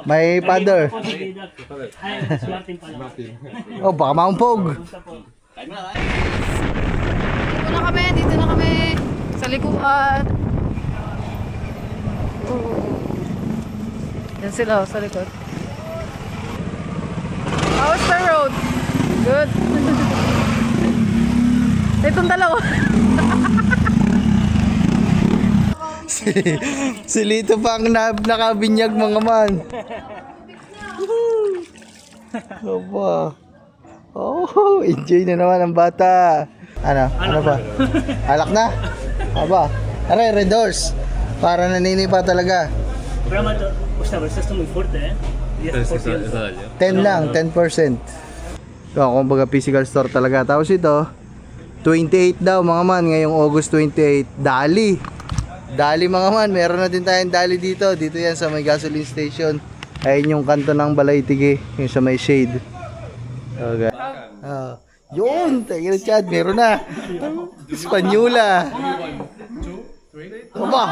May father. Oh, baka maumpog. Dito na kami sa likuan. Yan sila sa likod. How's the road? Good. Itong dalawa. Si Lito pa ang nakabinyag mga man. Aba. Oh, enjoy na naman ang bata. Ano ba? Alak na? Aba. Aray, red doors. Para naninipa talaga. Pero esto es muy fuerte, eh. 10 lang, 10%. So, kumbaga physical store talaga. Tapos ito, 28 daw mga man, ngayong August 28. Dali. Dali mga man, meron na din tayong Dali dito. Dito yan sa may gasoline station. Ayun yung kanto ng Balaytigi, yung sa may shade. Okay. Yun, tayo na Chad, meron na. Espanyula. Aba,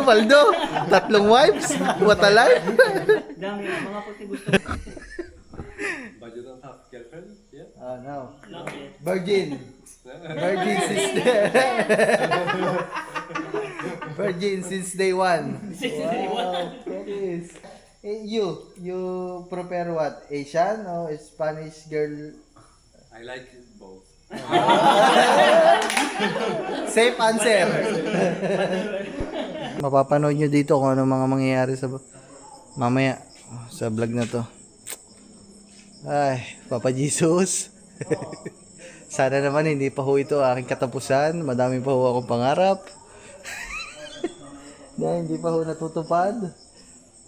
Paldo, 3 wives. What a life. Dami, mga puti gusto. But you don't have girlfriend? Yeah? No. Not yet. Virgin. Virgin sister. Virgin since day one. Wow, Chris. You prepare what? Asian or Spanish girl? I like both. Safe answer. Mapapanood nyo dito kung ano mga mangyayari sa mamaya sa vlog na to. Ay, Papa Jesus. Sana naman hindi pa ho ito aking katapusan. Madami pa ho akong pangarap. Na hindi pa ho natutupad.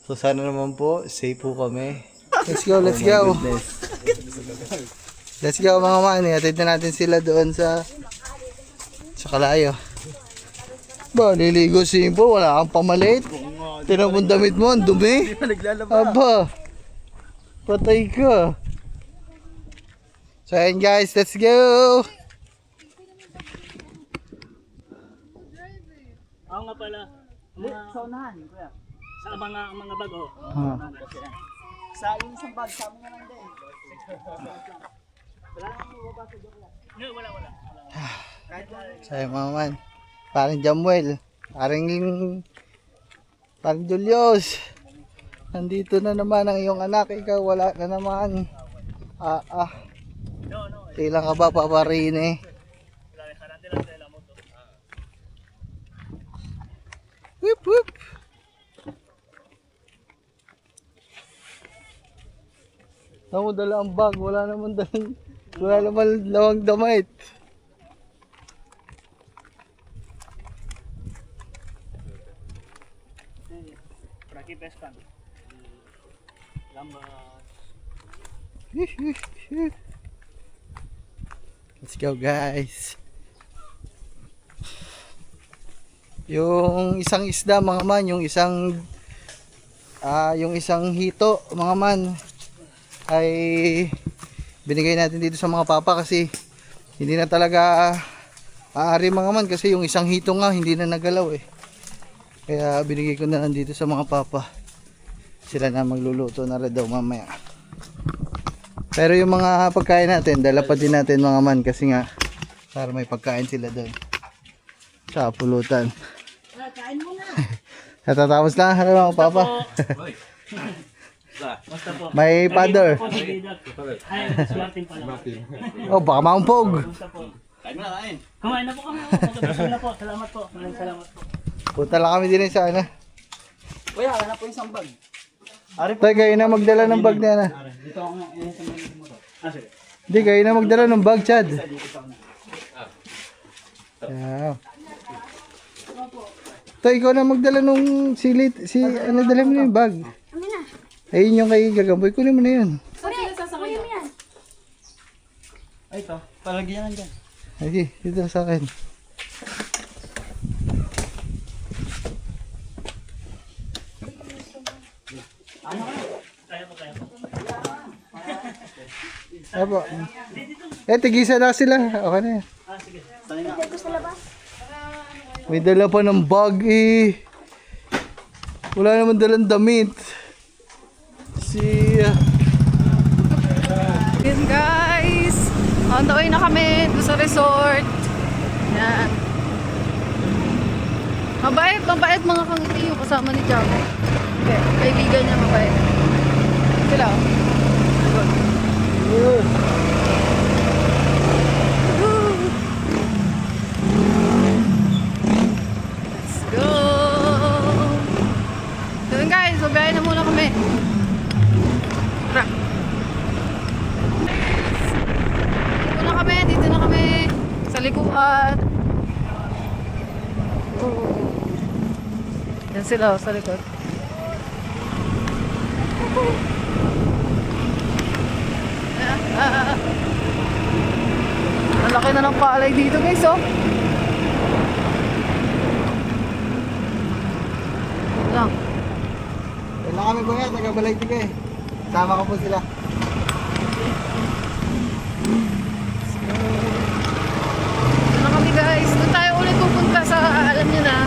So sana naman po, safe po kami. Let's go, let's go. Let's go mga man. Ihatid na natin sila doon sa Kalayo. Ba, liligo simpo, wala kang pamalit. Tinapong damit mo, ang dumi. Aba, patay ka. So ayan guys, let's go. Oo nga pala. Sa unahan, kuya. Sa mga bag, oh. Sa yung isang bag, sa amin na lang din. Wala. So ayan mga man, parang Jamuel, parang Julius. Nandito na naman ang iyong anak, ikaw wala na naman. No. Kailan ka ba paparine? La dejarán delante de la moto. Whip whip. Ako dala ang bag, wala naman lawang damit. Por aquí pescan. Gambas. Let's go guys. Yung isang isda mga man, yung isang hito mga man ay binigay natin dito sa mga papa kasi hindi na talaga aari mga man kasi yung isang hito nga hindi na nagalaw eh. Kaya binigay ko na lang dito sa mga papa. Sila na magluluto na rin daw mamaya. Pero yung mga pagkain natin, dala pa din natin mga man kasi nga para may pagkain sila doon sa pulutan. Kain mo na. Natatapos lang, ano mga papa? Basta po. May father. Ay, Martin pala. Oh, baka maumpog. Basta po. Kain mo na, kain. Kumain na po kami. Pagkabusog na po. Salamat po. Maraming salamat po. Punta lang kami din sa ano. Kuya, wala po isang bag. Tayo kayo na magdala ng bag na yan. Dito ako nga, sa mga mo to. Sige. Hindi, kayo na magdala ng bag, Chad. Yeah. Tayo, ikaw na magdala nung ano dala mo na yung bag? Ayun yung kay Gagamboy, kunin mo na yun. Ay, ito. Palagyan dyan. Sige, dito sa akin. Kaya po. Apo. Tigisa na sila. Okay na yan. Sige. May dala pa ng bag eh. Wala naman dalang damit. Si... Yan guys. On the way na kami doon sa resort. Yan. Mabait mga kangiti yung kasama ni Jaco. Okay, kaibigan niya mabait. Sila. Woo. Let's go. So yun guys, mabiyahin na muna kami. Tara. Dito na kami sa likuan. Yan sila sa likod. Ang laki na ng palay dito guys, oh. Lang. Yan lang kami kuya, taga-balay tiga eh. Sama ko po sila. Ano kami guys, doon tayo ulit pupunta sa, alam nyo na,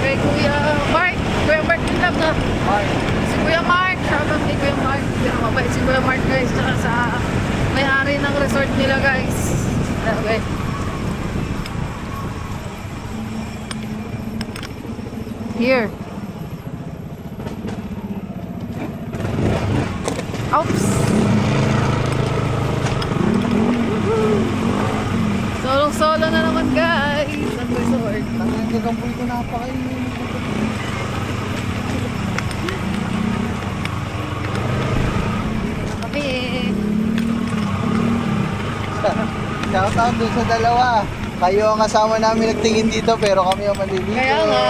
kay Kuya Mark. Kuya Mark din lang na. Si Kuya Mark, shoutout kay Kuya Mark. Pero mabait si Kuya Mark guys, tsaka sa may-ari ng resort nila guys. Okay. Here. Oops. Solo na naman guys ang resort. Tangan ko gampoy ko napakainin. Kami. Shout out dun sa dalawa. Kayo ang kasama namin nagtingin dito pero kami ang maliligo. Kaya nga.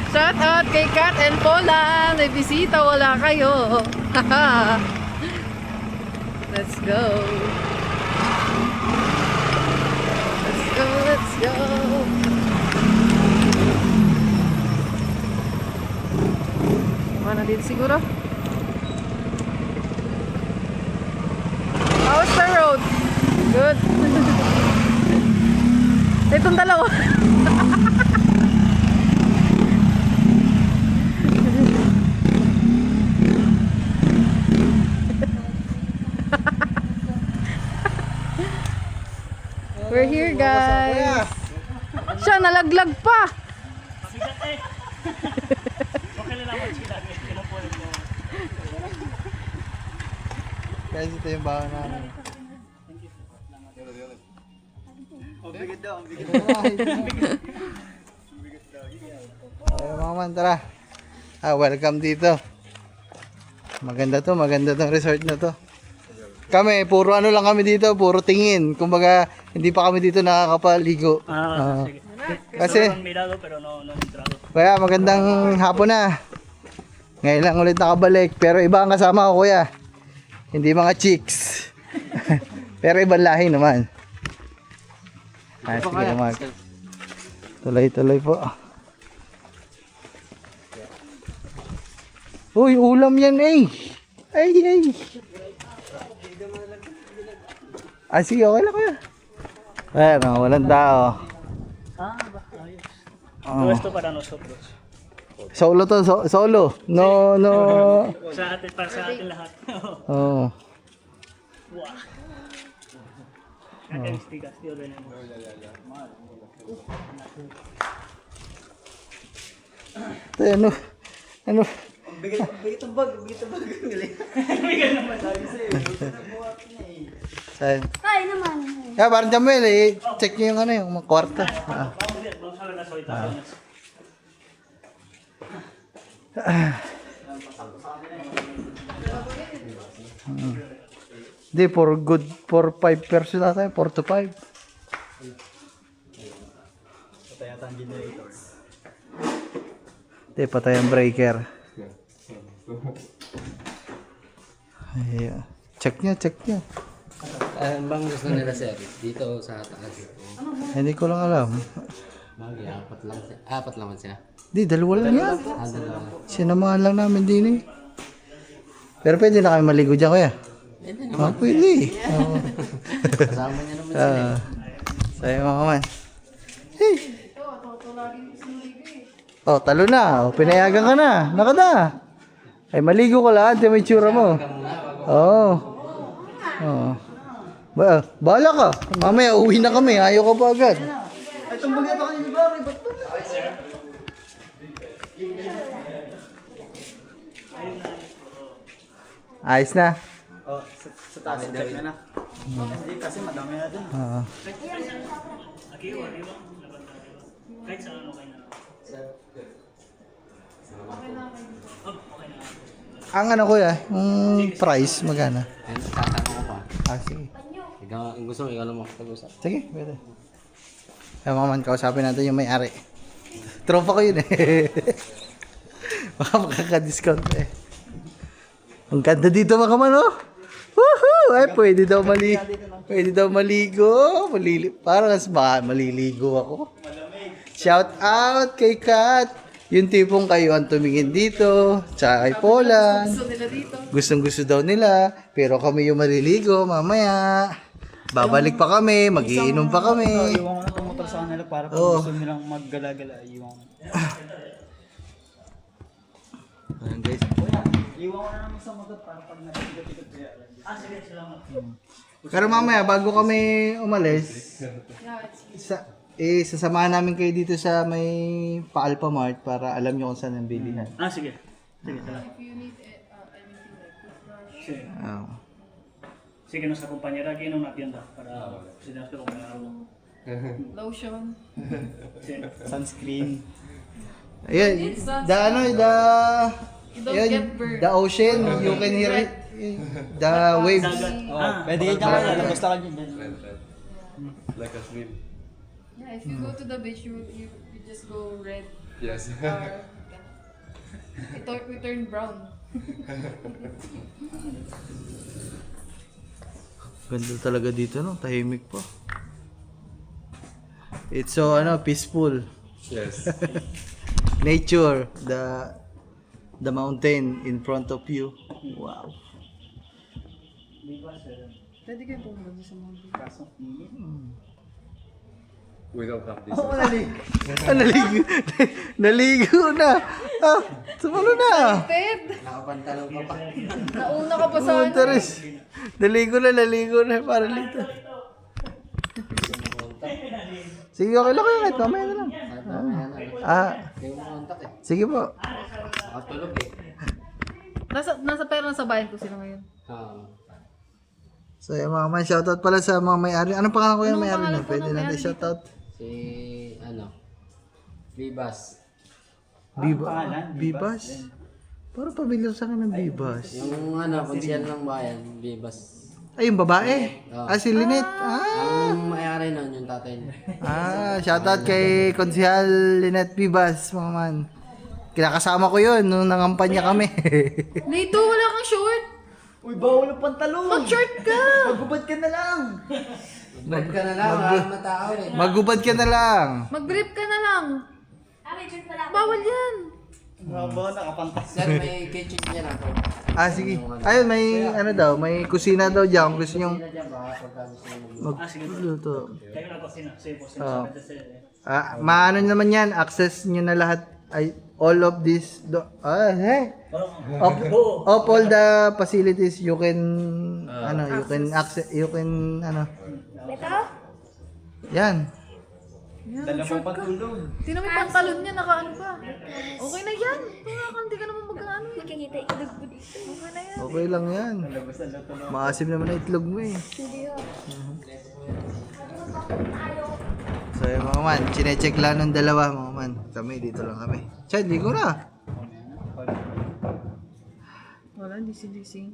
Shout out kay Kat and Pola. May bisita, wala kayo. Let's go. Let's go. Mana din siguro? How's the road? Good. Itong dalawa. We're here guys. Siya nalaglag pa. Mabigat eh. Okay na naman sila. Kinukulit mo. Guys, ito yung bahay namin. Ayun mga man, tara. Welcome dito. Maganda tong resort na to. Kami, puro ano lang kami dito, puro tingin. Kumbaga, hindi pa kami dito nakakapaligo. Sige. Kasi, Sobrang mirado pero no entrado. kaya magandang hapon na. Ngayon lang ulit nakabalik. Pero iba ang kasama ko kuya. Hindi mga chicks. Pero ibang lahi naman. Sige naman. Tuloy-tuloy po. Uy, ulam yan eh. Ay. Sige, okay lang kuya. Ayan, walang tao. Todo esto para nosotros. Solo to, solo. No. Sa atin, para sa atin lahat. Oh. Wow. Características, tío, tenemos. Ito, ano? Bigat ang bag. Bigyan naman. Saan? Ay naman. Kaya parang Jamuel check nyo yung ano yung mga kwarto. Vamos a ver las habitaciones. Hindi, for 5 person na tayo, 4 to 5. Hindi, patay ang breaker. Ayan. Check nyo. Ano bang gusto nila sir? Dito sa taas. Hindi ko lang alam. Bagay, apat lang siya. Apat naman siya. Hindi, dalawa lang yan. Dalawa. Sinamahan lang namin din eh. Pero pwede na kami maligo dyan kuya. Pwede naman. Pwede. Oo. Kasama niya naman sila. Sa'yo mga man. Hey. Oh, talo na. Oh, pinayagan ka na. Naka na. Ay, maligo ka lang. Ito may tsura mo. Oo. Oh. Bahala ka. Mamaya, uwi na kami. Ayaw ka pa agad. Ay, tumbag yata kanina ni Barry. Ba't to? Ayos na. Oh, sa taas. Check na na. Hindi kasi madami na dun. Oo. Kahit sa ano kayo na. Ang ano kuya, yung price, magana? Ayun, tatanong ko pa. Sige. Ikaw, ang gusto mo, ikaw lang makapag-usap. Sige, pwede. Ay, mga man, kausapin natin yung may-ari. Tropa ko yun eh. Baka makaka-discount eh. Ang ganda dito mga man, oh. Woohoo! Ay, pwede daw maligo. Parang maliligo ako. Shout out kay Kat. Yung tipong kayo ang tumingin dito. Tsaka kay Polan. Gusto nila dito. Gustong-gusto daw nila. Pero kami yung maliligo mamaya. Babalik pa kami. Magiinom pa kami. Iwan ko na itong motor sa kanila para kung Oo. gusto nilang maggala-gala. Iwan ko. Ayan guys. Iwan ko na naman sa motor para pag natigat-tigat kaya. Sige, salamat. Pero mamaya, bago kami umalis, sasamahan namin kayo dito sa may Pa-Alpha Mart para alam nyo kung saan ang bilihan. Sige. Sige, salamat. If you need anything like toothbrush, Sige. Oh. Sige, nung sa kumpanya, ginom na tienda para sinabi ko kung ano. lotion. Sige. Sunscreen. Ayan, You don't yun, get burned. the ocean, you can hear it. The waves. Pwede kayo dyan kaya. Basta ka dyan. Like a swim. Yeah, if you go to the beach, you just go red. Yes. Or, we turn brown. Ganda talaga dito, no? Tahimik pa. It's so, peaceful. Yes. Nature, the mountain in front of you. Wow. Pwede kayo pumunta sa mga beach. Kaso, init. We don't have this. Naligo. Naligo na. Sumalo na. Ted! Nakapantalong ka pa. Nauna ka pa sa ano. Teres. Naligo na. Parang lito. Sige, okay lang kayo. Kahit mamaya na lang. Hindi mo kontak eh. Sige po. Nakatulog eh. Nasa bayan ko sila ngayon. So, yung mga man, shoutout pala sa mga may-ari. Anong pangalan ko yung Anong may-ari pangalan na? po Pwede ng natin may-ari shoutout. Si, Vivas. Bibas? Parang pamilyar sa akin ng Bibas. Yung konsyal ng bayan, Vivas. Ay, yung babae. Si Lynette. Ang may-ari nun, yung tatay niya. Shoutout kay Konsehal Lynette Bibas, mga man. Kinakasama ko yun nung nangampanya kami. Nito, wala kang short. Uy, bawal ang pantalon. Mag-short ka. Magbubad ka na lang. Ba't ka na lang, maraming matao eh. Magubad ka na lang. Mag-brief ka na lang. Bawal yan. Haba, nakapantas. Sir, may kitchen niya lang po. Sige. Ayun, may kusina daw dyan. Kung gusto nyo Hindi na dyan, baka pagka gusto mo. magluto. Kayo na kusina. Sige po, Oo. sinasabi. Maano naman yan, access nyo na lahat. All of this, of all the facilities you can, yan. Dalawang pantulong. Sino may pantalon niya, naka-ano pa. Okay na yan. Hindi ka naman mag-ano eh. Okay na yan. Okay lang yan. Maasim naman na itlog mo eh. So yung mga man, chinecheck lang ng dalawa mga man. Kami, dito lang kami. Chad, ligo na. Wala, disi-disi.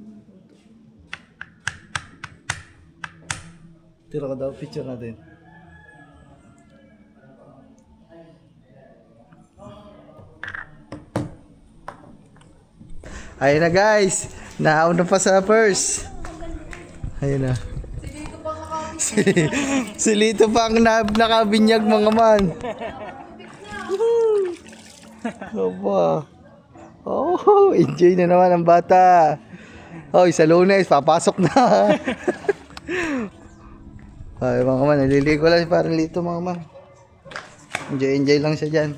Tira ka daw, picture natin. Ayun na guys, nauna pa sa first. Ayun na. Si Lito pa ang nakabinyag mga man. Opa. Oh, enjoy na naman ang bata. Oh, sa Lunes, papasok na. Ay, mga man, naliligo lang si parang Lito mga man. Enjoy lang siya dyan.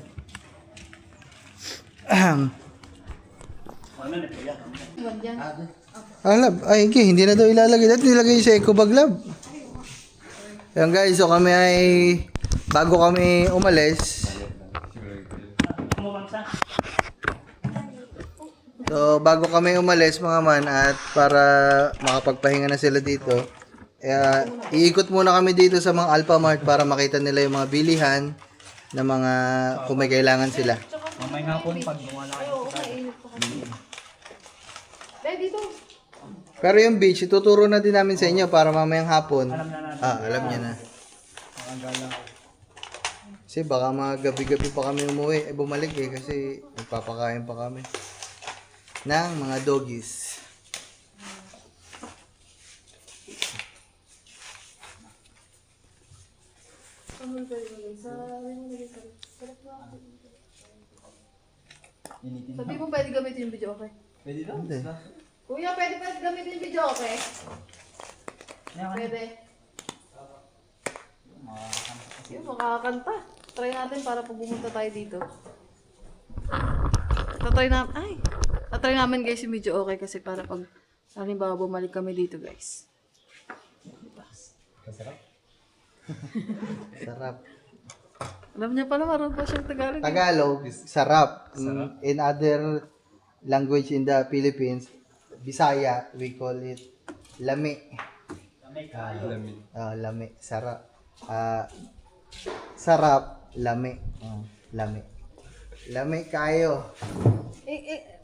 Ano na po yan? Iwan dyan. Lab. Ay, okay. Hindi na daw ilalagay. Dati nilagay sa eco bag, lab. Yan guys, so kami ay bago kami umalis. Kumamangsa. So bago kami umalis mga man at para makapagpahinga na sila dito, iikot muna kami dito sa mga Alphamart para makita nila yung mga bilihan na mga kung may kailangan sila. Mamay nga po pag gumala kayo. Dito. Pero yung beach, ituturo na din namin sa inyo para mamayang hapon. Alam niya na. Kasi baka mga gabi-gabi pa kami umuwi, bumalik kasi magpapakain pa kami ng mga doggies. Sabi mo pwede gamitin yung video, okay? Pwede daw. Hindi. Kuya, pwede gamitin yung video, okay? Pwede. Yung makakanta. Try natin para pag pumunta tayo dito. Tatry namin guys yung video okay kasi para pag halimbawa bumalik kami dito guys. Sarap. Alam niya pala marunong pa siyang Tagalog. Tagalog, sarap. In other language in the Philippines, Bisaya, we call it lami. Lami, sarap. Sarap, lami. Lami. Lami kayo.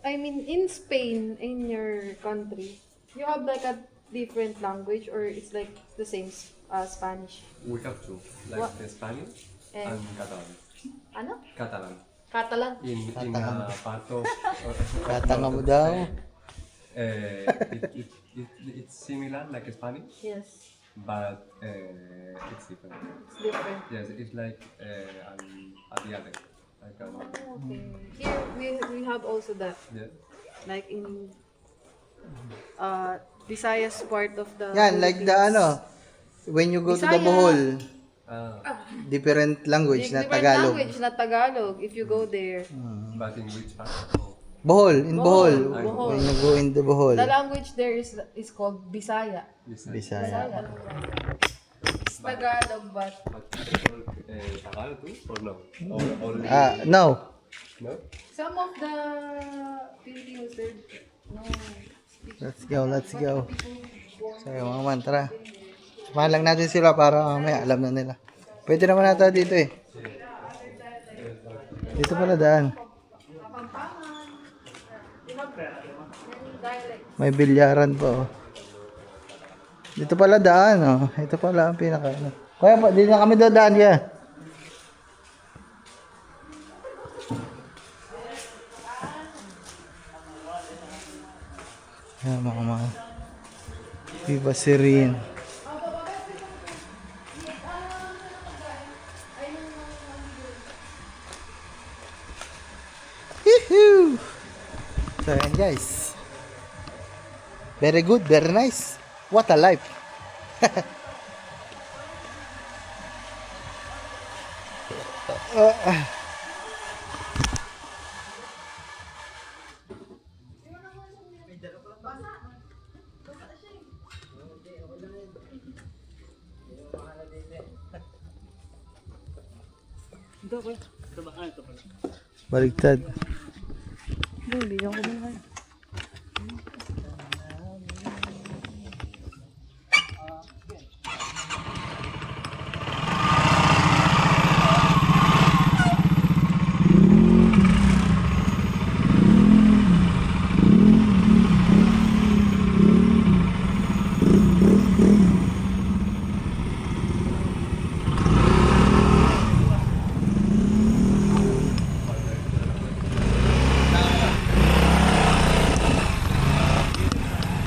I mean, in Spain, in your country, you have like a different language or it's like the same Spanish? We have two, like What? the Spanish Eh. and Catalan. Ano? Catalan. Catalan? In a part of Katanga mo daw. it's similar like Spanish, Yes. but it's different. It's different. Yes, it's like a dialect. Like Okay. Here we have also that. yeah. Like in Visayas part of the Yan, like the Philippines. when you go to the Bisaya. Bohol, Ah, different language na Different Tagalog. language, not Tagalog. If you go there, but in which part? Oh. Bohol, in Bohol. Bohol. When you go in the Bohol. the language there is called Bisaya. Bisaya. It's Tagalog, but But Tagalog too, or no? Or only No. no? some of the Filipinos there, no. Let's go. So, yung mga man, tara. Samahan lang natin sila para mamaya alam na nila. Pwede naman nata dito eh. Dito pala daan. May bilyaran pa oh. Dito pala daan oh. Ito pala ang pinaka ano. Kaya pa, dito na kami dadaan kaya. Yan mga Viva Serene. Woohoo! So yan guys. Very good, very nice. What a life. Ito ba? Ito ba? Ito ba? Baligtad. Hindi ko kumain.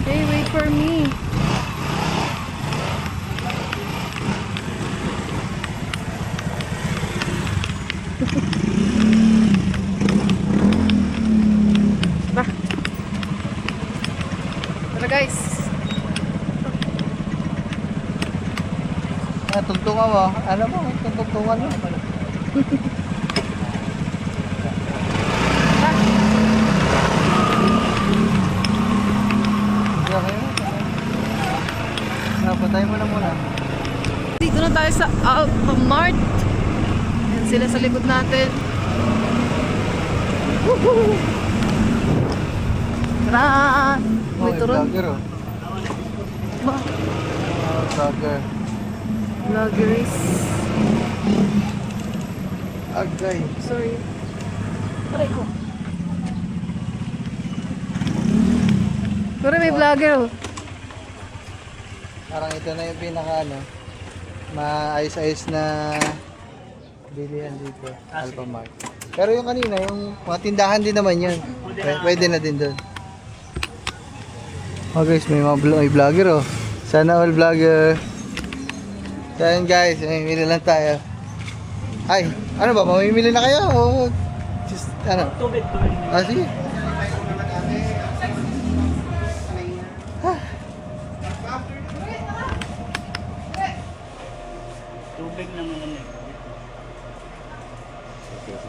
Hey, wait for me. Ba. Tara guys. Tugtungan mo. Ano mo? Tugtungan mo. Ba. Mart. Yan sila sa likod natin. Woohoo! Tara! May turon. Vlogger oh. Ba? Vlogger. Vloggeries. Agay. Sorry. Aray ko. Pero may vlogger oh. Parang ito na yung pinaka ano, maayos-ayos na bilihan dito, Alphamart. Pero yung kanina, yung mga tindahan din naman yun. Pwede na din doon. Oh guys, may mga may vlogger oh. Sana all vlogger. Yan guys, mamimili lang tayo. Ay, ano ba? Mamimili na kayo? O just, ano? Tubig. Ah, sige. Tubig na malamig.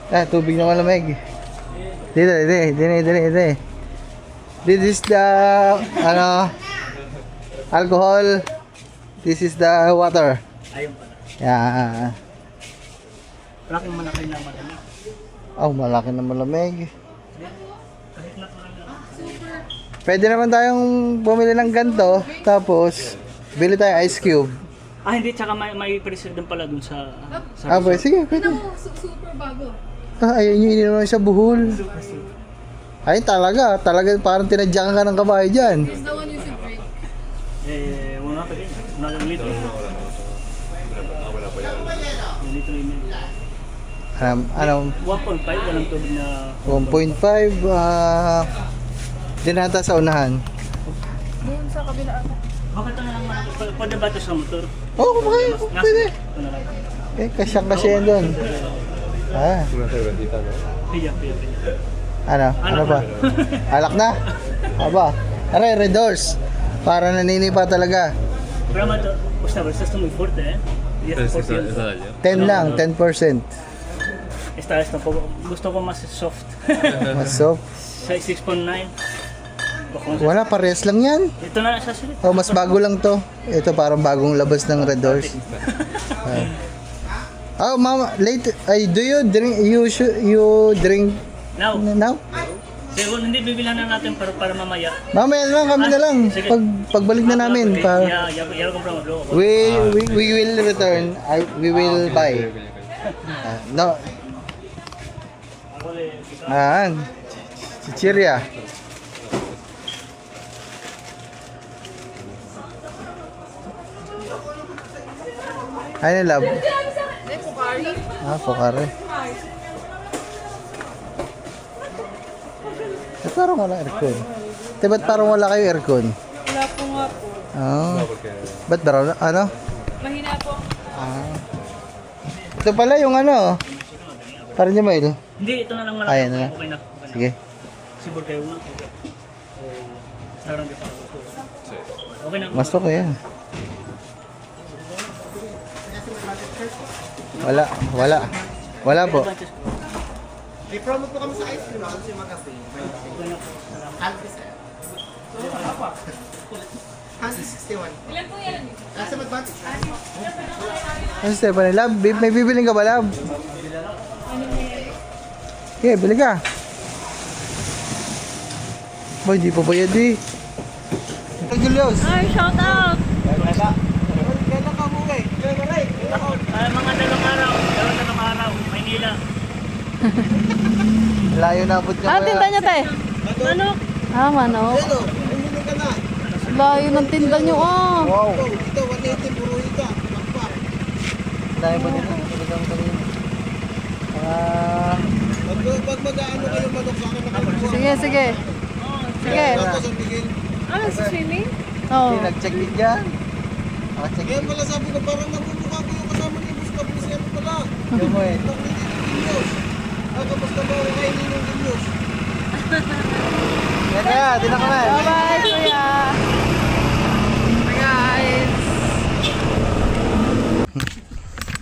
Ah, tubig na malamig. Dito. This is the, ano, alcohol. This is the water. Ayun pala. Yeah. Malaking malaki na malamig. Oh, malaki na malamig. Kahit na Pwede naman tayong bumili ng ganito, tapos bili tayo ice cube. hindi. Tsaka may preserve din pala dun sa Ah, pwede. Sige, pwede. Super bago. Ah, ayun yung ininom sa buhol. Ay, talaga parang tinadyakan ka ng kabayo dyan. It's the one you should drink. Wala pa din. Wala lang litro. Litro yun. Ano, 1.5 walang tubig na 1.5, dinata sa unahan. Doon sa kabila. bakit na lang pwede ba ito sa motor? Oo, oh, pwede. Ito na lang. Kasyang-kasya yan doon. Ah, Piya. ano pa? Alak na? Aba, aray, red doors. Para naninipa talaga. Pero basta muy fuerte, eh. 10%. 10 lang, 10%. Esta na po. Gusto ko mas soft. Mas soft. Size 6.9. Wala, parehas lang yan. Ito na sa sulit. Oh, mas bago lang to. Ito parang bagong labas ng red doors. Oh, mama, late. Do you drink? You drink Now, now? siguro hindi bibilan na natin para mamaya. Mamaya na lang, kami na lang. Sige. Pagbalik na namin. Ya compramos luego. We will return. We will buy. No. Chichirya. Ano love? Pocari. Ah, Pocari. Parang wala aircon. Ba't parang wala kayo aircon? Wala po nga po. Oh. Ba't parang ano? Mahina po. Ah. Ito pala yung ano. Parang niya mail. Hindi, ito na lang malaki. Ayan na lang. Okay na. Sige. Sibol kayo na. Sarang dito. Okay na. Mas okay yan. Wala po. May promo po kami sa ice cream. Ako si Magapi. Hansi 61. Ilan po yan? Nasa mag-advantage. Ano Stephanie? Love, may bibiling ka ba, love? Okay, bili ka. Boy, di pa bayad eh. Julius. Ay, shout out! Kailan ka umuwi? Mga dalawang araw. Maynila. Layo na abot ka. Ano tinda niya, te? Manok. Ah, manok. Layo ng tinda niyo, ah. Wow. Ito, 180 puro ito. Pakpak. Dahil ba dito? Talagang kanina. Pag mag-ano kayo manok sa akin na kayo. Sige. Sige. Ito sa bigil. Ah, sa swimming? Oo. Hindi, nag-check din dyan. Naka-check Kaya din. pala sabi ko, parang nabubukha ko yung kasama ni Bus Kapil siya pala. Yung mo eh. Kamusta ba ako kainin yung Dinyos? Yan kaya, di na kami. Bye-bye, kuya. Bye, guys.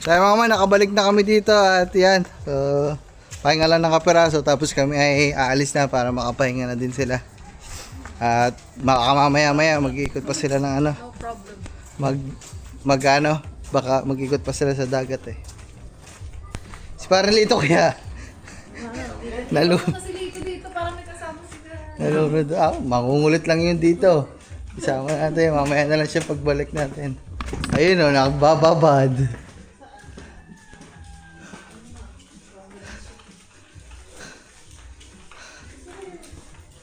So mga man, nakabalik na kami dito at yan. So, pahinga lang ng kapiraso tapos kami ay aalis na para makapahinga na din sila. At mamaya-maya mag-iikot pa sila ng ano. No problem. Mag ano, Baka mag-ikot pa sila sa dagat eh. Si parang Lito kaya. Kasi dito parang may kasama sila. Nalunod. Mangungulit lang yun dito. Isama natin. Mamaya na lang siya pagbalik natin. Ayun o, nakabababad.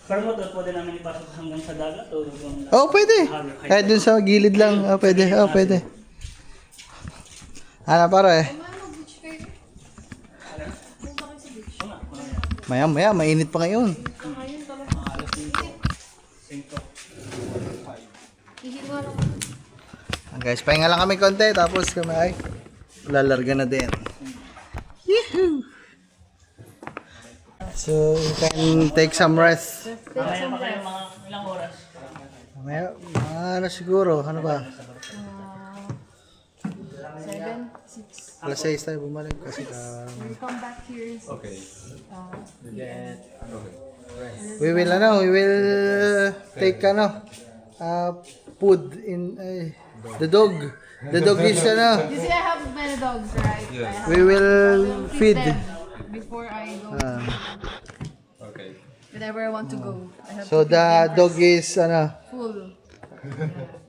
Pero mo to, pwede namin ipasok hanggang sa dagat o hanggang Oh, pwede. Kahit dun sa gilid lang. Oh, pwede. Oh, pwede. Ano para eh? Beach kayo. Maya, mainit pa ngayon. Hihinga lang. Guys, pahinga lang kami konti. Tapos kami ay lalarga na din. Yehoo! So, you can take some rest. Mamaya pa kayo mga ilang oras. Mamaya, ano siguro? Ano ba? 7, 6. Alas 6 tayo bumalik kasi We come back here. Okay. we will take food in the dog. The dog is You see, I have many dogs, right? Yeah. we will feed. them before I go. Okay. Whenever I want to go. I have So to feed the them dog first. is Full.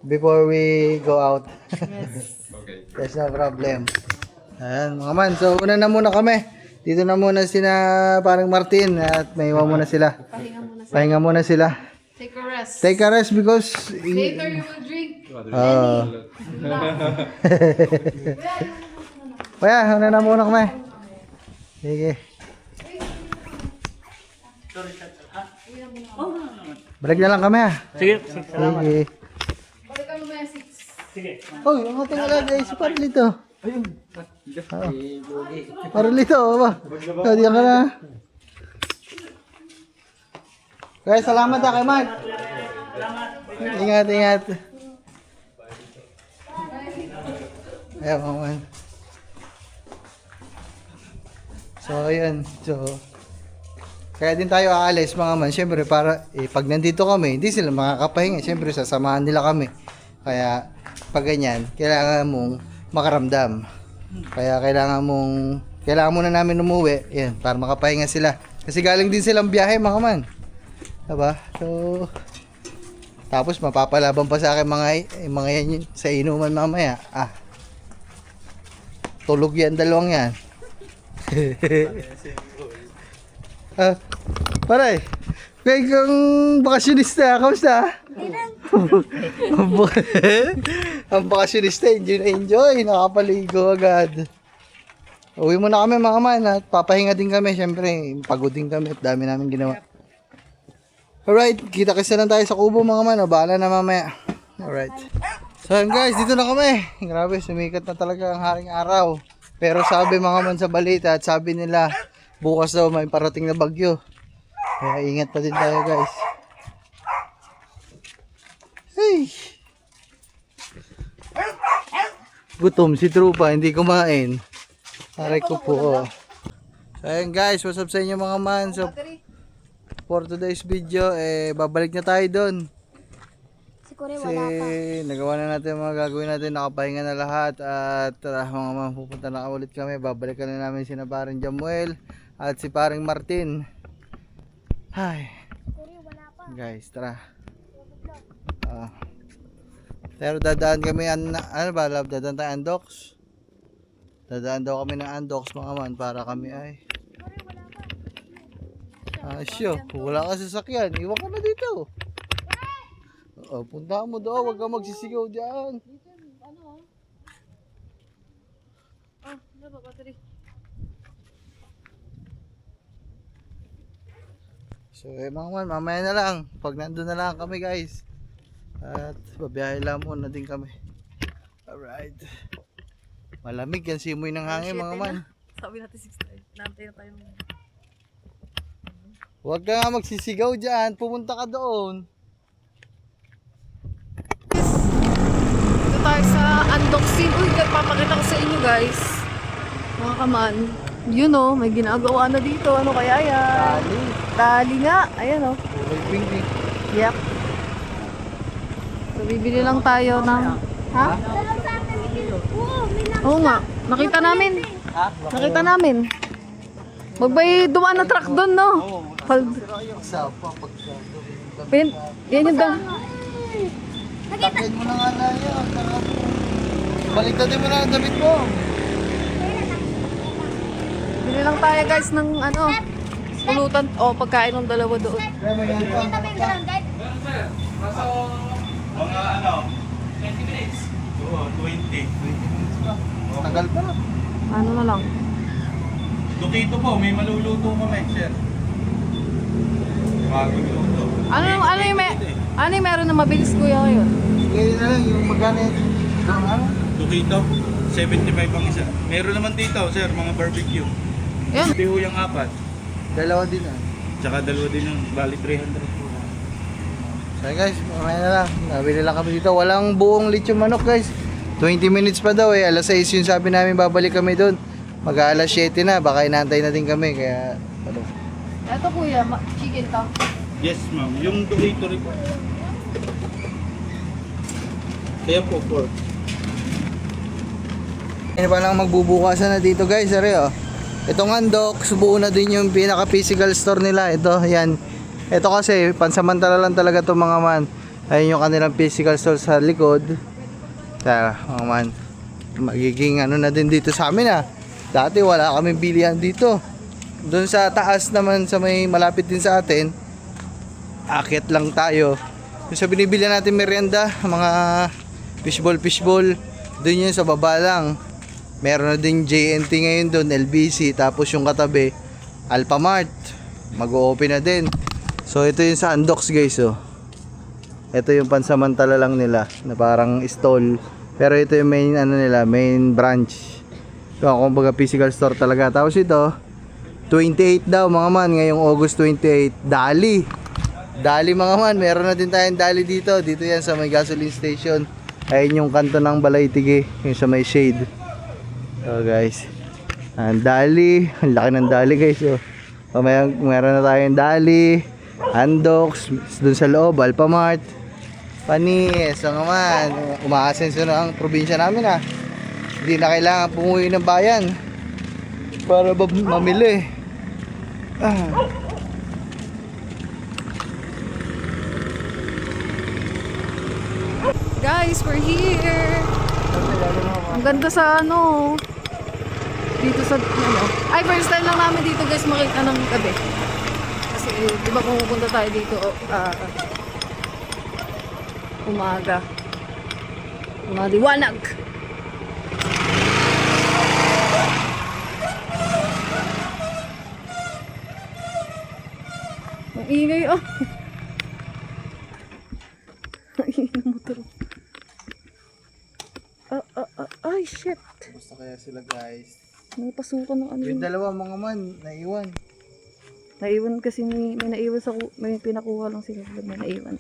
before we go out. Yes. Okay. There's no problem. Ayan mga man, so una na muna kami. Dito na muna sina parang Martin at may iwan muna sila. Pahinga muna sa. Pahinga muna sila. Take a rest. Take a rest because Later you will drink. Kaya, una na muna kami. Sige. Balik na lang kami ha. Sige, salamat. Sige. Balik ka mamaya 6. Sige. Oh, ang ating alagay si Parlito. Ayun. Parlito, ba? Diyan ka na. Kaya salamat ha kay Mark. Ingat, ingat. Ayaw, man. So, ayun. So, kaya din tayo aalis mga man. Siyempre, para pag nandito kami, hindi sila makakapahinga. Siyempre, sasamahan nila kami. Kaya, pag ganyan, kailangan mong makaramdam. Kaya, kailangan muna namin umuwi. Yan, para makapahinga sila. Kasi galing din silang biyahe mga man. Diba? So, tapos mapapalaban pa sa akin mga yan sa inuman mamaya. Tulog yan, dalawang yan. Paray, kaya kang bakasyonista, kamusta? Ang bakasyonista, enjoy, nakapaligo agad. Uwi muna kami mga man at papahinga din kami, syempre, pagod din kami at dami namin ginawa. Alright, kita kasi lang tayo sa kubo mga man, bahala na mamaya. Alright. So yun guys, dito na kami. Grabe, sumikat na talaga ang haring araw. Pero sabi mga man sa balita at sabi nila, bukas daw may parating na bagyo. Kaya ingat pa din tayo guys. Hey! Gutom si Trupa, hindi kumain. Aray ko po. So ayun guys, what's up sa inyo mga man. So for today's video, babalik na tayo doon. Kasi nagawa na natin mga gagawin natin, nakapahinga na lahat at tara mga man, pupunta na ulit kami. Babalikan na namin si paring Jamuel at si paring Martin. Hi. Guys, tara. Pero dadaan kami, ano ba, love, dadaan tayo Andox. Dadaan daw kami ng Andox mga man para kami ay sure, wala ka sasakyan, iwan ka na dito. Punta mo daw, huwag ka magsisigaw dyan. Ano ba, battery? So mga man, mamaya na lang, pag nandun na lang kami guys. At babiyahe lang muna din kami. Alright. Malamig yan, simoy ng hangin mga man. Sabi natin 6 nantay na tayo. Huwag ka nga magsisigaw dyan, pumunta ka doon. Dito tayo sa unboxing. Uy, papakita ko sa inyo guys. Mga kaman. Yun o, may ginagawa na dito. Ano kaya yan? Tali nga. Ayan o. Kulay pink eh. Yep. So, bibili lang tayo ng Ha? Oo nga. Nakita namin. Nakita namin. Magbay dumaan na truck doon, no? Yan yung dam. Takyan mo na nga na yan. Baliktadin mo na ang damit mo. Bili lang tayo guys ng ano, pulutan o pagkain ng dalawa doon. Kaya may yan pa. Mga ano? 20 minutes. Oo, 20. Tagal pa. Ano na lang. Dukito po, may maluluto kami, sir. Bagong luto. Ano yung meron na mabilis kuya ngayon? Ngayon na lang yung magkano yun. Ano? Dukito, 75 ang isa. Meron naman dito, sir, mga barbecue. Yan. Hindi ho yung 4. Dalawa din ah. Tsaka dalawa din yung bali 300 po. So guys, mamaya na lang. Nabili lang kami dito. Walang buong lechon manok guys. 20 minutes pa daw eh. Alas 6 yung sabi namin babalik kami doon. Mag-aalas 7 na. Baka inantay na din kami. Kaya ano. Ito kuya, chicken to. Yes, ma'am. Yung dukito rin po. Kaya po, pork. Ano pa lang magbubukasan na dito guys. Sorry oh. Itong Andox, buo na din yung pinaka physical store nila. Ito, yan. Ito kasi, pansamantala lang talaga itong mga man. Ayun yung kanilang physical store sa likod. Kaya, mga man. Magiging ano na din dito sa amin ah. Dati wala kaming bilihan dito. Doon sa taas naman sa may malapit din sa atin. Akit lang tayo. Yung sa binibili natin merienda, mga fishball. Doon yun sa baba lang. Meron na din JNT ngayon doon, LBC. Tapos yung katabi, Alphamart. Mag-o-open na din. So ito yung sa Andox guys oh. Ito yung pansamantala lang nila na parang stall. Pero ito yung main ano nila, main branch. So kumbaga physical store talaga. Tapos ito, 28 daw mga man, ngayong August 28. Dali mga man, meron na din tayong Dali dito. Dito yan sa may gasoline station. Ayun yung kanto ng Balaytige, yung sa may shade. So guys, ang Dali, ang laki ng Dali guys oh. So, meron na tayong Dali, Andox, dun sa loob, Alphamart, Panis. So naman, umaasenso na ang probinsya namin ah. Hindi na kailangan pumuwi ng bayan para mamili. Guys, we're here. Ang ganda sa ano. Dito sa ano. Ay, first time lang namin dito guys makita ng gabi. Kasi di ba kung pupunta tayo dito umaga. Maliwanag. Ang ingay oh. Ang ingay ng motor. Ay shit. Gusto kaya sila guys. May pasukan ng ano. Yung dalawa mga man, naiwan. Naiwan kasi may naiwan sa may pinakuha lang sila, may naiwan.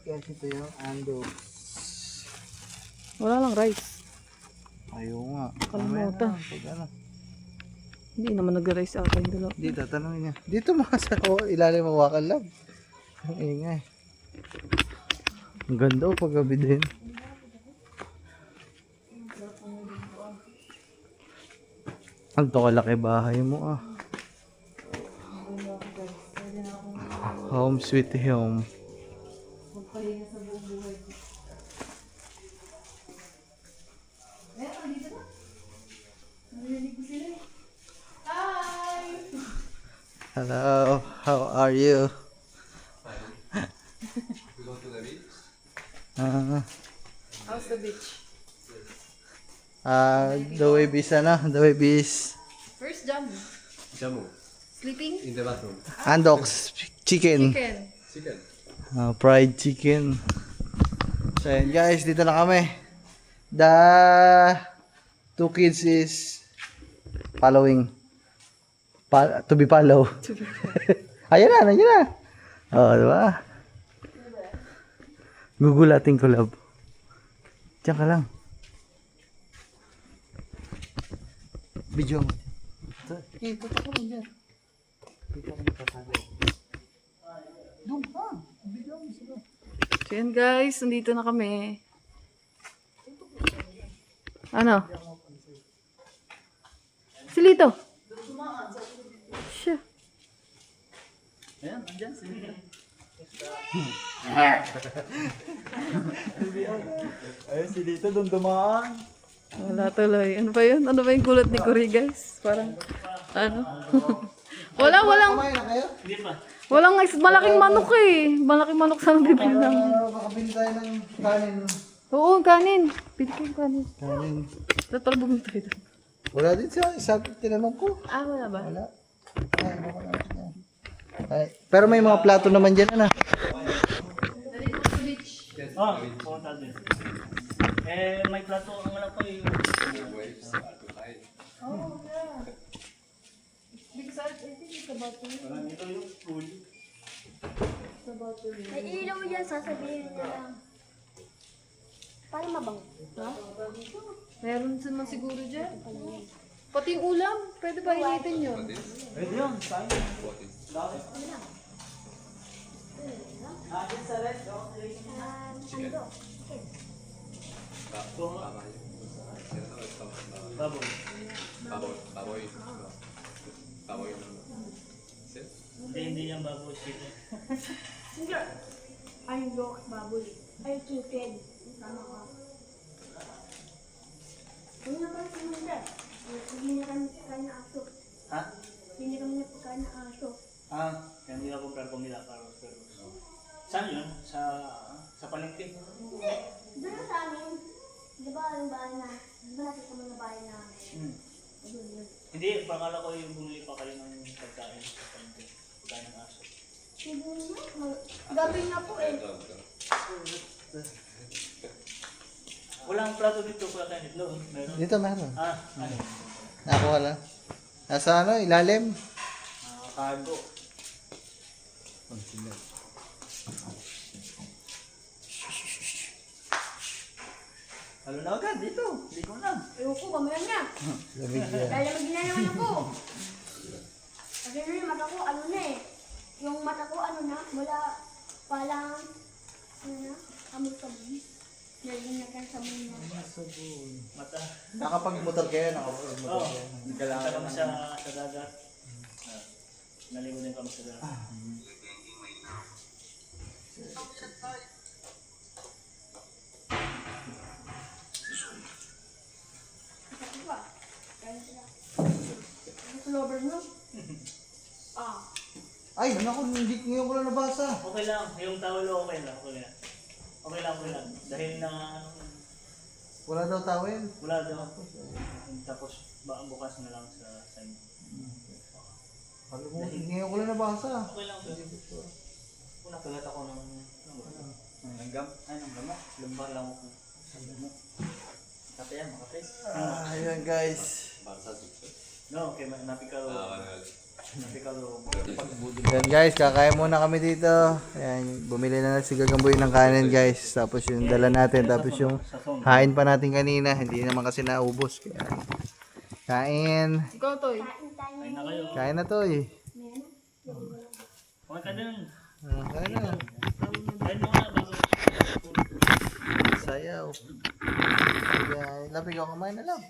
Guys, ito yung Andox. Wala lang rice. Ayaw nga. Kalimutan. Pag ano. Hindi naman nag-rice ata yung dalawa. Dito, tanongin niya. Dito mga sa ilalim ng Wakal Lab. Ang ingay. Ang ganda o paggabi din. Ang to kalaki bahay mo ah. Home sweet home. Hello, how are you? You go to the beach? How's the beach? The wave is the wave is First jam. Jamu. Sleeping? In the bathroom. Andox chicken. Chicken. Fried chicken. So yun guys, dito na kami. The two kids is following. To be follow. Ayan na, nandiyan na. Oo, diba? Gugulating ko, love. Diyan ka lang. Video mo. Ito ka mo dyan. Dito ka mo pasabi. Doon ka. Video mo sila. So yan guys, nandito na kami. Ano? Silito. Siya. Ayan, andyan. Ayun, si Dito doon dumaan. Wala tuloy. Ano ba yun? Ano ba yung gulat ni Cory guys? Parang, ano? walang, Kumain na kayo? malaking manok eh. Malaking manok sa bibili namin. Baka bili tayo ng kanin. Oo, kanin. Pili kayo kanin. Kanin. Tatalbog na tayo. Wala din siya. Isa tinanong ko. Ah, wala ba? Wala. Ay, baka natin yan. Ay, pero may mga plato naman dyan, ano? Oh, pumunta din. May plato ang wala ko yung... Dito yung pool. May ilaw yan, sasabihin ko lang. Para mabango. Meron naman siguro dyan. Pati yung ulam. Pwede ba initin yun? Pwede yun, sayang. Akin sa red, okay. Ano? Baboy. Baboy. Baboy. Hindi yan baboy. Sito. Hindi. Ay, look, baboy. Ay, chicken. Tama ka. Ano na ba siya? Hindi na kami pagkain na aso. Ha? Hindi na kami pagkain na aso. Kaya hindi ako kumila para pero. Saan yun? Sa palengke? Doon na sa amin. Di ba ang bahay na? Di ba nakita mo na bahay na? Doon yun. Hindi, pakala ko yung bumili pa kayo ng pagkain sa palengke. Pagkain ng aso. Hindi na. Gabi na po eh. Walang plato dito para kain ito. Meron. Dito meron. Ano? Nakuha lang. Nasa ano, ilalim. Cargo. Halo na agad dito. Ligo na. Ayoko, mamaya na. Lamig yan. Lalamig na naman ako. Kasi na yung mata ko, ano na eh. Yung mata ko, ano na, wala palang, ano na, amot sabon. Naging na kan sabon na. Mata. Nakapag-motor kayo, nakapag-motor Oo. kayo. Punta kami sa dagat. Naligo din kami sa dagat. Lover no? Ah. Ay, naku, hindi ngayon ko lang nabasa. Okay lang. Yung towel okay lang. Okay lang. Okay lang. Dahil na Wala daw tawel. wala daw. Tapos bukas na lang sa inyo. Alam mo, ngayon ko lang nabasa. Okay lang. Kung nakagat ako ng Langgam. Ay, ng gamot. Lumbar lang ako. Ang gamot. Kata yan, mga pres. Ayan guys. no, okay, napikalo. Napikalo. Ayan guys, kakain muna kami dito. Ayan, bumili na si Gagamboy ng kanin guys. Tapos yung dala natin. Tapos yung hain pa natin kanina. Hindi naman kasi naubos. Kaya kain. Ikaw, Toy. Kain na kayo. Kain na to eh. Okay ka din. Kain na. Kain mo nga bago. Sayaw. Kaya, lapig ako kumain na lang.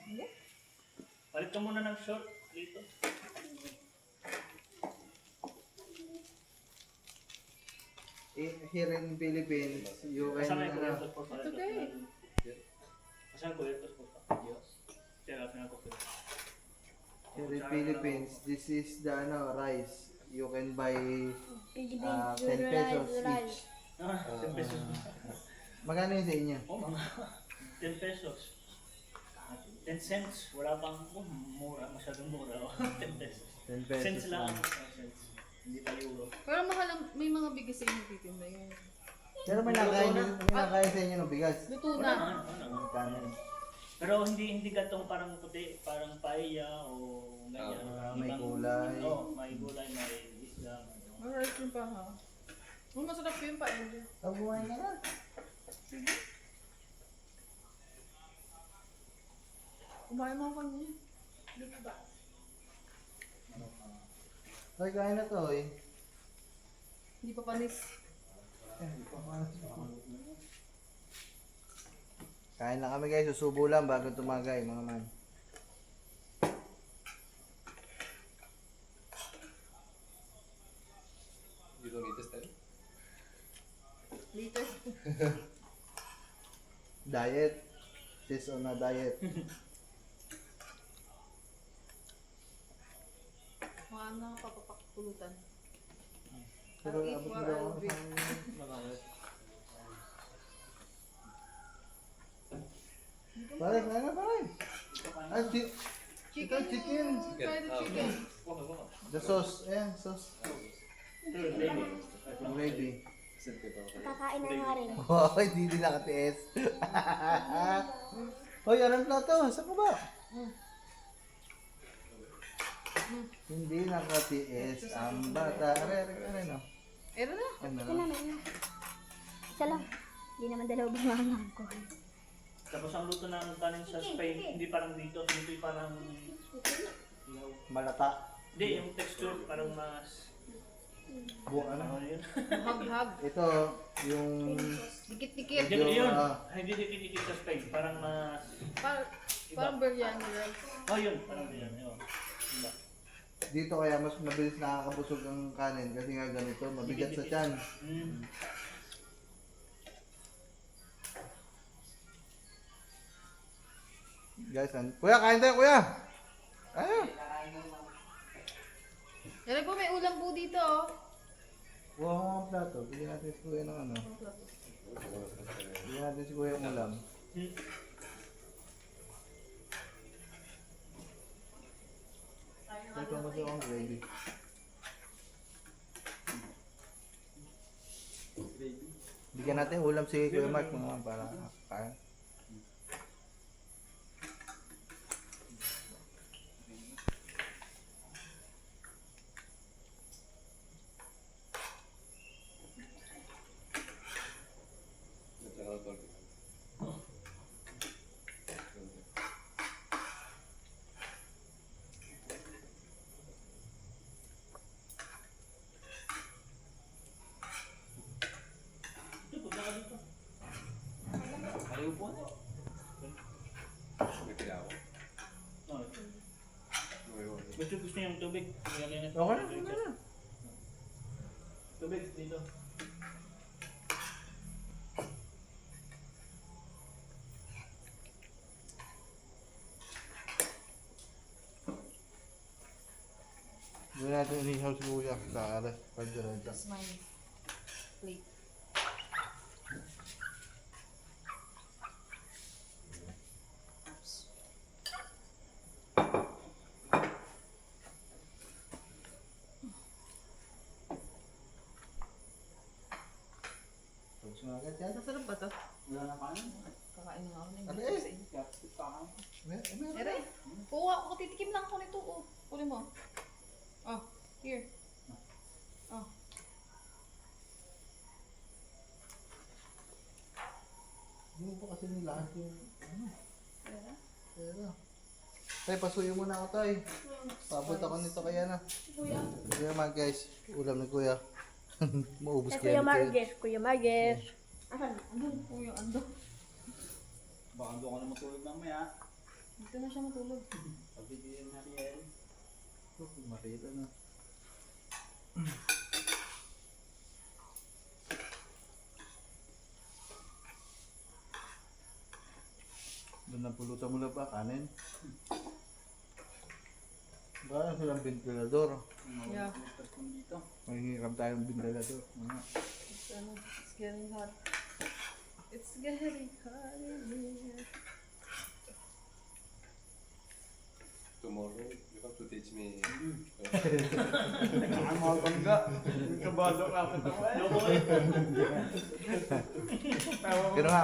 Palit ka muna ng short dito. Here in Philippines, you can, Kasama yung kuya po. okay. Kasama yung kuya po. Kaya natin ako. here in Philippines, this is the rice. You can buy 10 pesos each. 10 pesos. Magkano yun sa inyo? Oh, mga 10 pesos. 10 cents. Wala pang mura. Masyadong mura. 10 pesos. 10 pesos Cents lang. lang. Cents. Hindi pa euro. Pero mahal ang, may mga bigas sa inyo dito ba yun? Pero may nakain sa inyo ng bigas. Luto na. Kanin. Pero hindi gatong parang puti, parang paella o ganyan. May gulay. Oo, may gulay, may isda. Alright yun pa ha. Oh, masarap yun pa, Angel. Tabuhay na lang. Kumain mo ako niya. Dito ba? Hoy, kain na to eh. Hindi pa panis. Kain lang kami guys, susubo lang bago tumagay mga man. You don't eat this then? Later. Diet. She's on a diet. Mga ano, papapakulutan. Pero abot mo daw ako sa pare, kaya na pare. Ay, Chicken. chicken. Try the chicken. The sauce, ayan, sauce. Gravy. Kakain na nga rin. Wow, hindi din nakatiis. Hoy, anong plato? Saan ka ba? Hindi nakatiis ang bata. Are, no? Ero na. Ano Ito na? naman. Isa lang. Hindi naman dalawa bumamang ko. Tapos ang luto ng kanin sa Spain, hindi parang dito. Dito parang... Malata. Hindi, yung texture parang mas... Ano? Ano yun? Hag-hag. Ito, yung... Dikit-dikit. Hindi yun. ah. Hindi dikit sa Spain. Parang mas... Parang biryani rice. Oh, yun. Parang yan. Yun. Diba? Dito kaya mas mabilis nakakabusog ang kanin kasi nga ganito, mabigat sa tiyan. Mm. Guys, kuya, kain tayo, kuya! Ayun! Yan po, may ulam po dito. Oh. Kuha ko mga plato. Bigyan natin si kuya ng ano. Bigyan natin si kuya ng ulam. Hmm. Ito mo siya ang gravy. Bigyan natin ulam si Kuya Mark mga para kain. Ayaw po na. Oh. Gusto niyo yung tubig? Okay na. Tubig dito. Bigyan natin inihaw si kuya sa alas. Pagdaran siya. That's my plate. Tapos nga agad yan. Masarap ba to? Wala na kanin. Kakain na nga ako ng Ano dito eh? sa inyo. Meron. Ere, kuha ako, titikim lang ako nito. Oh, kunin mo. Oh, here. Oh. Hindi mo pa kasi nilahat yung ano. Pera? Pero. Tay, pasuyo muna ako tay. Pabot ako nito kaya na. Kuya. Kuya Mark guys. Ulam ni kuya. Maubos Eh, kaya Kuya ni Marges. Kuya Marges. Asan? Andun po yung ando. Baka doon ka na matulog mamaya. Dito na siya matulog. Pagbibigyan natin yan. Makita na. Doon na pulutan mo lang pa, kanin. Baka silang ventilador. Yeah. Dito. Mahihirap tayong ventilador. It's, it's getting hot. It's getting hot in here. Tomorrow, you have to teach me. Ang mga bangga. Kabado ka ako ito. Pero nga,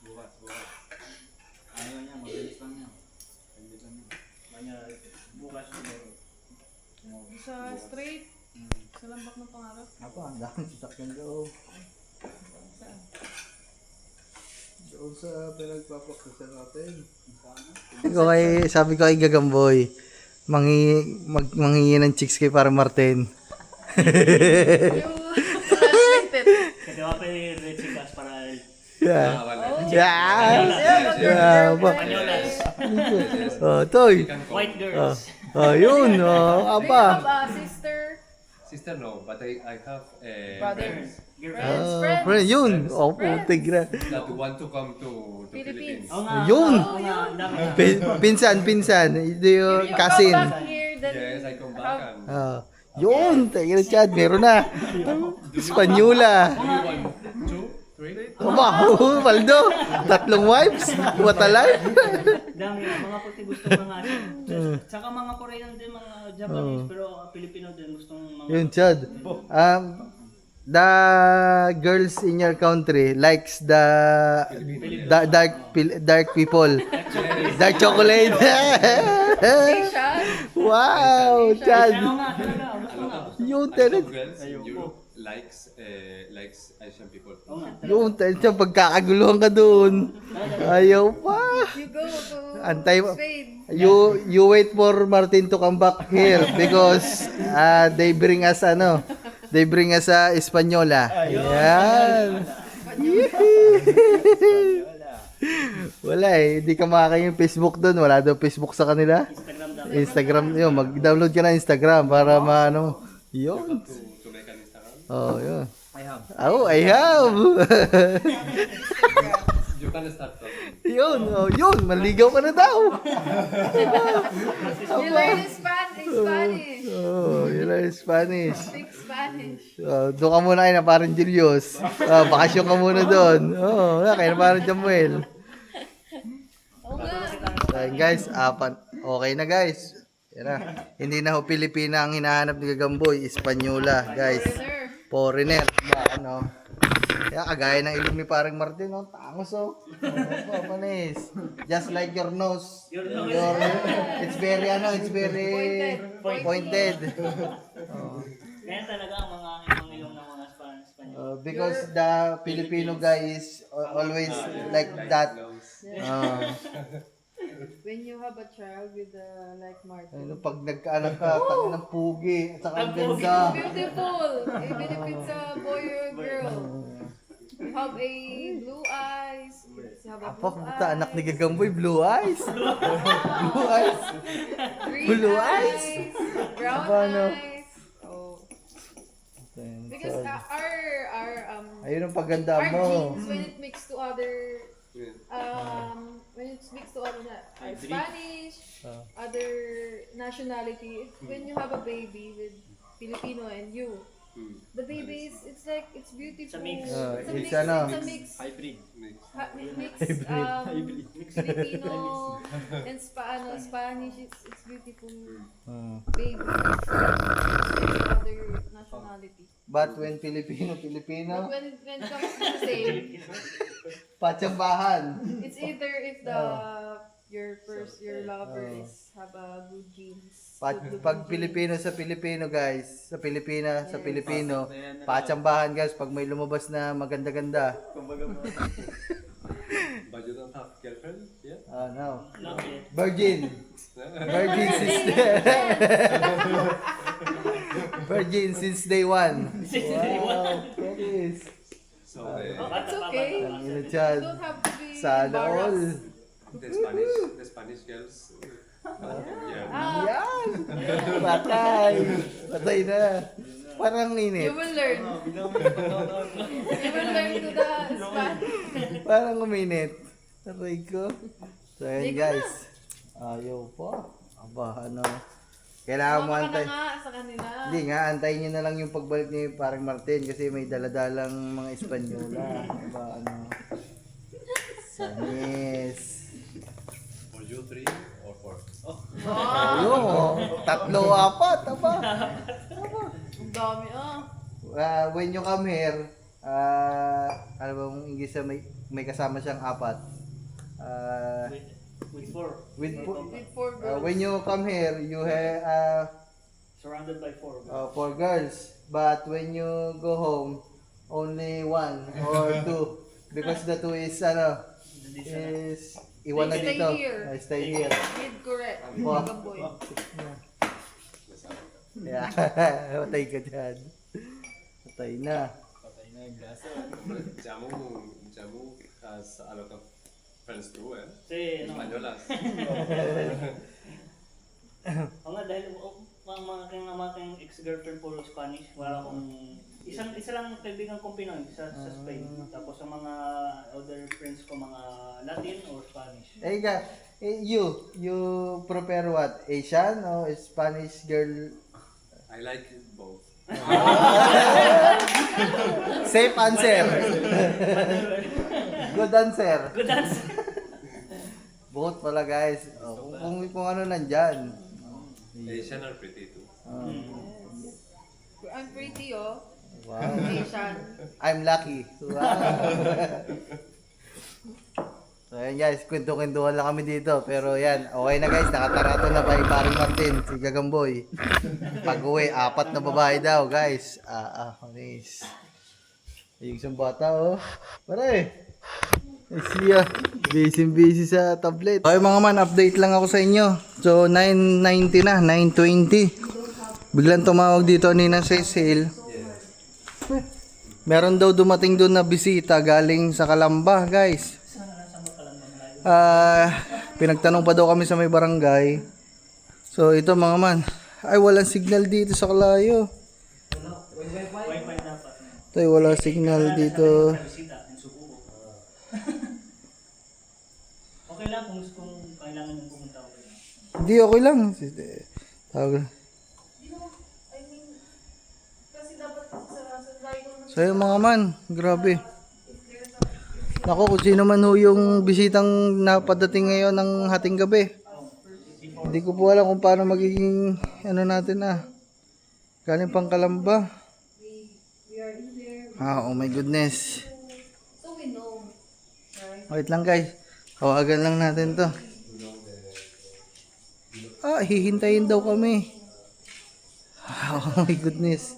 Bukas. Ayaw niya, mabilis lang niya. Mabilis lang niya. Manya, bukas siguro. Sa straight. Sa lambak ng pangarap. ako, ang daming sasakyan daw. Saan? Doon sa pinagpapakasal natin. Sana. Sabi ko kay Gagamboy, manghingi ng chicks kay para Martin. You translated. Kasi wapa yung red chicas para Yeah. Ah, wala. Yeah. Panyolas. Toy. White girls. Yun. Do you Apa. have a sister? Sister, no, but I have Brothers? Girlfriends. Friends? Friend, yun. Putik na. that want to come to Philippines. Philippines. Oo nga. Yun. Oo nga. Ang dami. Pinsan. Ito yung You cousin. come back here, then Yes, I come back and Yun. Tayo na Chad. Meron na. Espanyola. 1, 2, 3. Paldo. 3 wives. What a life. Dami. Mga puti gusto mga Saka mga Korean din, mga Japanese, pero Filipino din gustong mga... Yun, Chad. The girls in your country likes the dark people. Dark chocolate. Asian. Wow, Chad. Oo nga, talaga. Yun, A lot talaga. of girls in Europe likes Asian people. Oo nga. Yun, talaga. Pagkakaguluhan ka dun. Ayaw pa. You go to Antay mo. Spain. You wait for Martin to come back here because they bring us Espanyola. Ayan. Wala hindi ka makakain yung Facebook doon. Wala daw Facebook sa kanila. Instagram yun. Mag-download ka na Instagram para maano. Yun. To make an Instagram. Oh, yun. I have. Oh, I have. You can start talking. Yun. Maligaw ka na daw. You learn Spanish. Oh, yun ang Spanish. Speak Spanish. Doon ka muna kayo na parang Julius. Bakasyon ka muna doon. Kaya na parang Jamuel. Oo nga. Ayun guys, okay na guys. Yan na. Hindi na ho Pilipina ang hinahanap ni Gagamboy. Espanyola guys. Foreigner. Kaya kagaya ng ilong ni parang Martin. Tangos panis. Just like your nose. It's very pointed. Kaya talaga ang mga ilong ng mga Spanish. Because the Filipino guy is always like that. When you have a child with like Martin. Pag nagkaanak ka, tangin ng pugi, at saka ang ganda. Beautiful. Even if it's a boy or a girl. You have a blue eyes. You have a blue Anak ni Gagamboy, blue eyes. Blue eyes. green blue eyes. eyes. Brown Ano? eyes. Oh. Because our Ayun ang paganda our mo. genes when it mixed to other when it's mixed to other Spanish, other nationality, when you have a baby with Filipino and you, the baby is it's beautiful. It's a mix. It's ano? It's a mix. Hybrid. Mix Filipino and Spanish. It's beautiful baby. Other nationality. But when Filipino, But when it comes to the same, patsambahan. it's either if your lover is have a good genes. Pag Pilipino sa Pilipino guys, sa Pilipina, sa Pilipino, patsambahan guys pag may lumabas na maganda-ganda. But you don't have girlfriend yet? No. Not yet. Virgin sister. Virgin since day one. Wow, yes. So It's okay. Ang ina You Chad. don't have to be Sana all. embarrassed. the Spanish girls. Yeah. Yan. Patay. Patay na. Parang init. You will learn. You will learn to the Spanish. Parang uminit. Aray ko. So yun guys. Ayaw pa. Aba, kailangan mo Sumama ka antay. na nga sa kanila. Hindi nga, antayin nyo na lang yung pagbalik ni parang Martin kasi may daladalang mga Espanyola. Aba, Sanis. For you 3 or 4? Ayun, 3, 4, aba. Ang dami When you come here, ano bang English may kasama siyang 4. With four. With With 4 girls. when you come here, you have Surrounded by four. 4 girls. But when you go home, only 1 or 2 because the 2 is iwan na Stay dito. here. Stay here. With correct. Wow. Gagamboy. Yeah. Yeah. Patay ka dyan. Patay na. Jamu has a lot of friends too, eh? Kasi, ano, Españolas. Oo nga, dahil mga aking ex-girlfriend puro Spanish, wala akong, isa lang kaibigan kong Pinoy sa Spain. Tapos ang mga other friends ko, mga Latin or Spanish. You prefer what? Asian or Spanish girl? I like both. Safe answer. Good answer. Good answer. Both pala guys. Kung ano nandyan. Asian are pretty too. I'm pretty, oh. Wow. Asian. I'm lucky. Wow. So ayan guys, kwento-kwentuhan lang kami dito. Pero yan, okay na guys, nakatarato na by Paring Martin, si Gagamboy. Pag-uwi, 4 na babae daw guys. Nice. Yung isang bata oh. Pare. Siya, busy sa tablet. Okay mga man, update lang ako sa inyo. So 9:90 na, 9:20. Biglang tumawag dito ni na Cecil. Meron daw dumating doon na bisita galing sa Kalamba, guys. Pinagtanong pa daw kami sa may barangay. So ito mga man, ay walang signal dito sa Kalayo. Wi-Fi dapat. Ito ay wala signal dito. Bisita, yung subuko. Okay lang kung kailangan yung pumunta ako. Hindi, okay lang. Tawag. So yun mga man, grabe. Nako, kung sino man ho yung bisitang napadating ngayon ng hating gabi. Hindi ko po alam kung paano magiging ano natin galing pang Kalamba. Oh my goodness. So we know. Wait lang guys. Tawagan lang natin to. Hihintayin daw kami. Oh my goodness.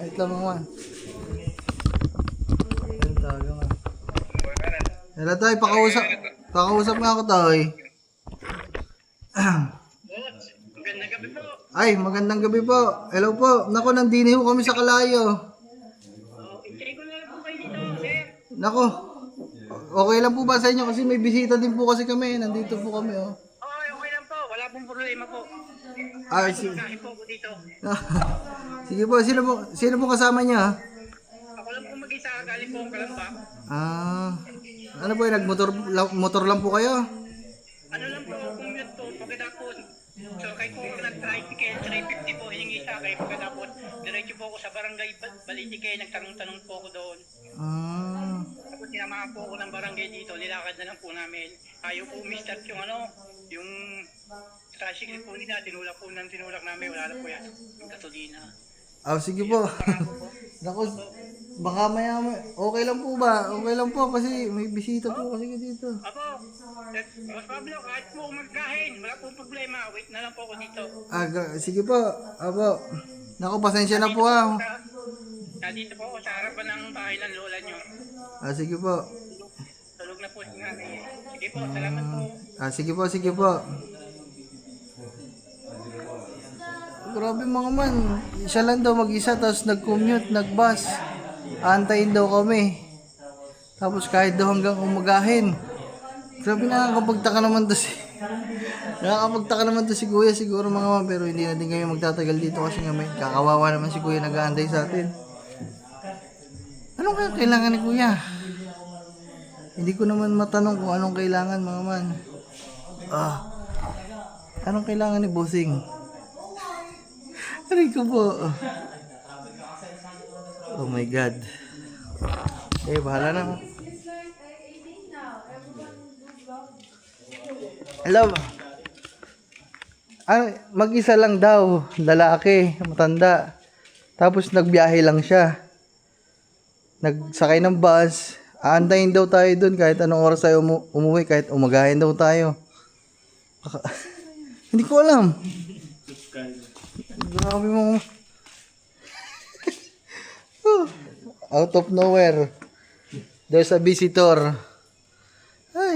Wait lang mga man. Hello Toy, pakausap nga ako Toy. Magandang gabi po. Ay, magandang gabi po. Hello po. Nako, nandini ho kami sa Kalayo. Intay ko na lang po kayo dito, sir. Nako. Okay lang po ba sa inyo kasi may bisita din po kasi kami. Nandito po kami oh. Okay lang po. Wala pong problema po. Sige. Kahit po ako dito. Sige po, sino po kasama niya? Ako lang po mag-isa. Galing po ang Kalamba. Ano po yun, motor lang po kayo? Ano lang po, commute po. Pagkatapos, so kahit po ako nag-tricycle, 350 po hiningi sa akin. Pagkatapos, diretso po ako sa barangay Balitike. Nagtanong-tanong po ako doon. Tapos sinamahan po ako ng barangay dito. Nilakad na lang po namin. Ayaw po umistart yung yung tricycle po nila. Tinulak namin. Wala na po yan. Yung gasolina. Sige po. Naku, baka maya, okay lang po ba? Okay lang po kasi may bisita po kasi dito. Apo, Mas Pablo, kahit po magkain, wala po problema. Wait na lang po ako dito. Sige po. Apo. Naku, pasensya na po Nandito po ako sa harapan ng bahay ng lola nyo. Sige po. Tulog na po si nanay. Sige po, salamat po. Sige po. Grabe mga man. Siya lang daw mag-isa tapos nag-commute, nag-bus. Antayin daw kami. Tapos kahit daw hanggang umagahin. Grabe, nakakapagtaka naman to si Kuya siguro mga man, pero hindi na din kami magtatagal dito kasi nga may kakawawa naman si Kuya nag-aantay sa atin. Anong kaya kailangan ni Kuya? Hindi ko naman matanong kung anong kailangan mga man. Anong kailangan ni Bossing? Aray ko po. Oh my God. Bahala na. Hello. Mag-isa lang daw. Lalaki, matanda. Tapos nagbiyahe lang siya. Nagsakay ng bus. Aantayin daw tayo dun kahit anong oras tayo umuwi. Kahit umagahin daw tayo. Hindi ko alam. Grabe mo. Out of nowhere. There's a visitor.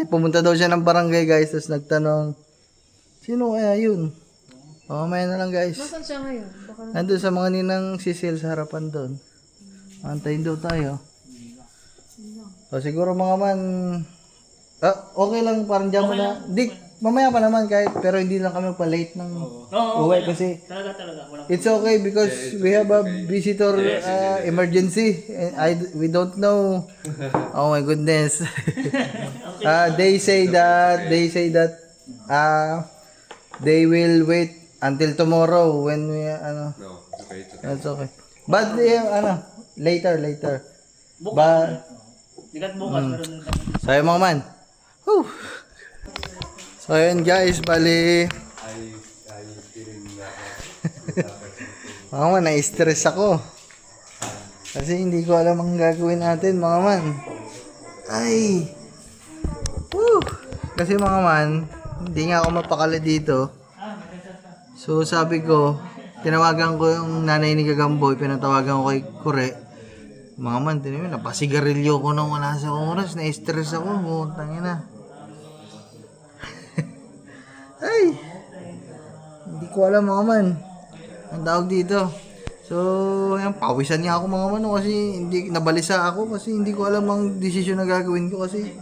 Pumunta daw siya ng barangay guys. Tapos nagtanong, sino kaya yun? Oh, may na lang guys. Nasaan siya ngayon? Baka Nandun sa mga ninang sisil sa harapan doon. Antayin daw tayo. So siguro mga man, okay lang parang dyan mo na. Mamaya pa naman kahit, pero hindi lang kami pa-late ng uwi kasi Talaga. it's okay because we have a visitor emergency. We don't know. Oh my goodness. They say that they will wait until tomorrow when we No, it's okay. That's okay. But later. But Dikat bukas, meron so yun mga man. Whew. So yun guys, bali mga man, na-stress ako. Kasi hindi ko alam ang gagawin natin mga man. Ay. Woo. Kasi mga man, hindi nga ako mapakala dito. So sabi ko, tinawagan ko yung nanay ni Gagamboy, pinatawagan ko kay Kure. Mga man, tinawin, napasigarilyo ko nang wala sa oras, na-stress ako, tangin na. Ay! Hindi ko alam mga man. Ang tawag dito. So, yan, pawisan niya ako mga man kasi hindi, nabalisa ako kasi hindi ko alam ang desisyon na gagawin ko kasi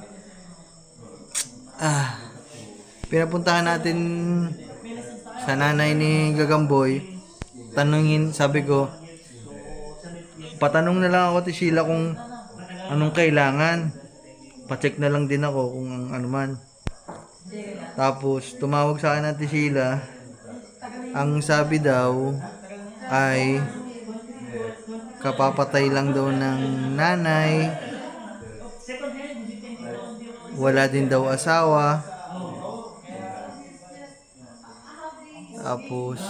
pinapuntahan natin sa nanay ni Gagamboy. Tanungin, sabi ko, patanong na lang ako ti Sheila kung anong kailangan. Pa-check na lang din ako kung ano man. Tapos, tumawag sa akin natin Sheila. Ang sabi daw ay kapapatay lang daw ng nanay. Wala din daw asawa. Tapos,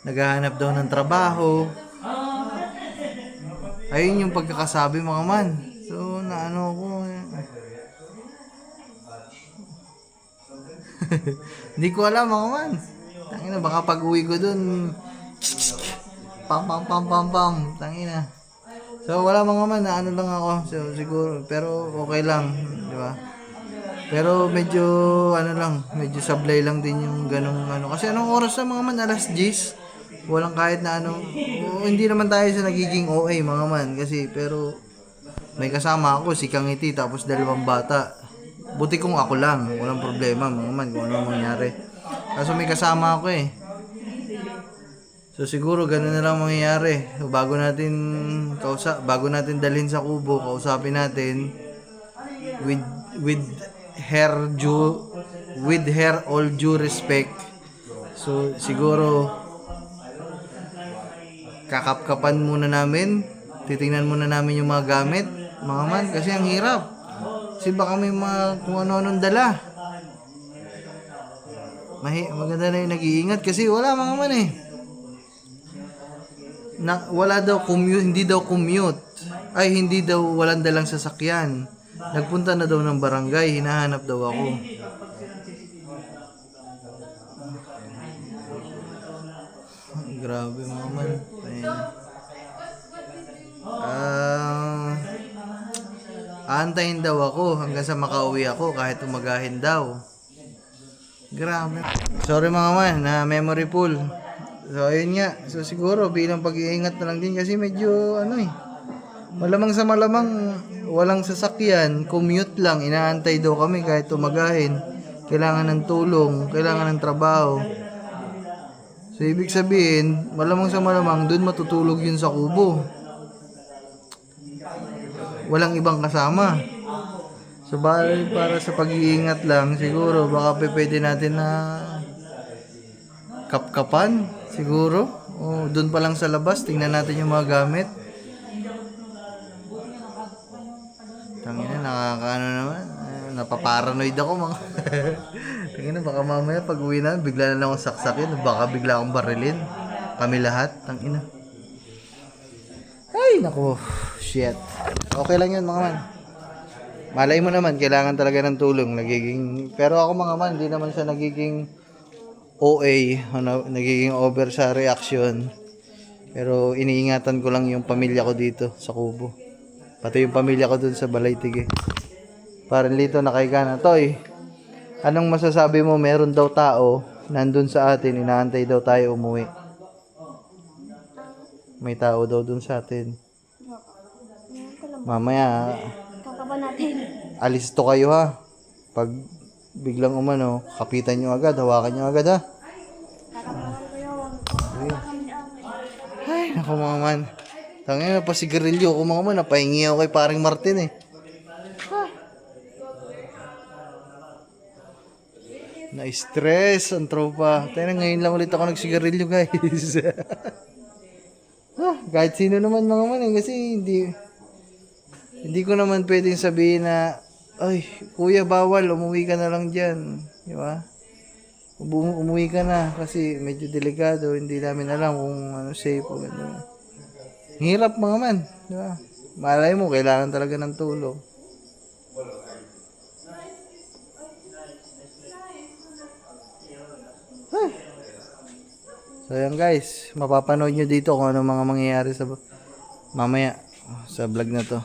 naghahanap daw ng trabaho. Ayun yung pagkakasabi mga man. So, naano ko. Hindi ko alam mga man. Tangina, baka pag uwi ko dun, pam. Tangina. So, wala mga man. Naano lang ako. So, siguro. Pero, okay lang. Di ba? Pero, medyo, medyo sablay lang din yung ganong ano. Kasi anong oras na mga man? Alas 10. Walang kahit na ano. Hindi naman tayo sa nagiging OA mga man. Kasi, pero, may kasama ako, si Kangiti, tapos 2 bata. Buti kung ako lang, walang problema mga man kung ano mangyari. Kaso may kasama ako eh. So siguro ganun na lang mangyayari. So, bago natin dalhin sa kubo, kausapin natin with her all due respect. So siguro kakapkapan muna namin, titingnan muna namin yung mga gamit, mga man, kasi ang hirap. Kasi baka may mga kung ano-anong dala. Maganda na yung nag-iingat kasi wala mga man eh. Wala daw commute, hindi daw commute. Ay, hindi daw walang dalang sasakyan. Nagpunta na daw ng barangay, hinahanap daw ako. Grabe mga man. Aantayin daw ako hanggang sa makauwi ako kahit umagahin daw. Grabe. Sorry mga man, na memory full. So ayun nga. So siguro bilang pag-iingat na lang din kasi medyo malamang sa malamang walang sasakyan, commute lang, inaantay daw kami kahit umagahin. Kailangan ng tulong, kailangan ng trabaho. So ibig sabihin, malamang sa malamang doon matutulog yun sa kubo. Walang ibang kasama. So para sa pag-iingat lang, siguro baka pwede natin na kapkapan siguro. O doon pa lang sa labas, tingnan natin yung mga gamit. Tangina, nakakaano naman. Napaparanoid ako mga. Tangina, baka mamaya pag uwi na, bigla na lang akong saksakin. Baka bigla akong barilin. Kami lahat, tangina. Ay, naku. Shit. Okay lang yun mga man. Malay mo naman, kailangan talaga ng tulong. Pero ako mga man, hindi naman siya nagiging OA, nagiging over sa reaction. Pero iniingatan ko lang yung pamilya ko dito sa kubo. Pati yung pamilya ko dun sa Balaytige. Parang dito nakahiga na. Toy, Anong masasabi mo? Meron daw tao nandun sa atin, inaantay daw tayo umuwi. May tao daw dun sa atin. Mamaya, Kakaban natin. alis to kayo ha. Pag biglang umano, kapitan nyo agad, hawakan nyo agad ha. Kakaban ko yun. Ay, naku mga man. Tangina, napasigarilyo ko mga man. Napahingi ako kay paring Martin eh. Na-stress ang tropa. Tayo na, ngayon lang ulit ako nagsigarilyo guys. Kahit sino naman mga man eh. Kasi hindi ko naman pwedeng sabihin na, ay, kuya bawal, umuwi ka na lang dyan. Di ba? Umuwi ka na kasi medyo delikado. Hindi namin alam kung ano safe o ano. Hirap mga man. Di ba? Malay mo, kailangan talaga ng tulong. So yan guys, mapapanood nyo dito kung ano mga mangyayari sa mamaya sa vlog na to.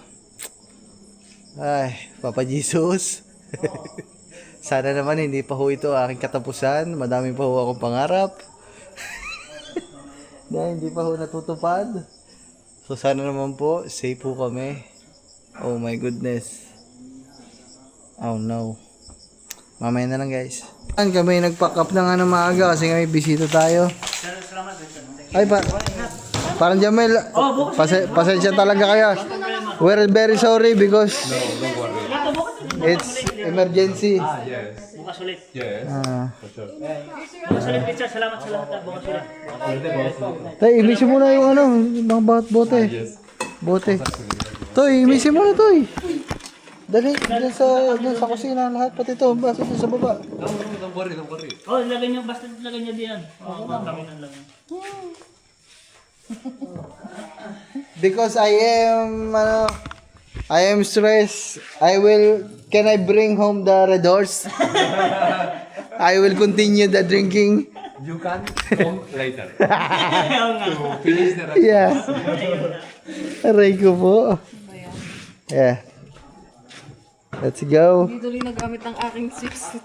Ay, Papa Jesus. Sana naman hindi pa ho ito aking katapusan. Madami pa ho akong pangarap. Na hindi pa ho natutupad. So sana naman po, safe po kami. Oh my goodness. Oh no. Mamaya na lang guys. Kami nag-pack up na nga ng maaga kasi may bisita tayo. Ay parang Jamel, pasensya talaga kayo. We're very sorry because it's emergency. Yes. Bukas ulit. Yes. For sure. Bukas ulit, teacher. Salamat sa lahat. Bukas ulit. Tay, imisin mo na yung ano, mga bote. Bote. Toy, imisin mo na, Toy. Dali, dyan sa kusina lahat, pati ito, basta sa baba. Don't worry. Oh, lagay niyo, basta lagay niyo diyan. Oo, kami lang lang. Because I am stressed. Can I bring home the Red Horse? I will continue the drinking. You can come later. To finish the rest. Yeah. Aray ko po. Yeah. Let's go. Dito rin nagamit ng aking six.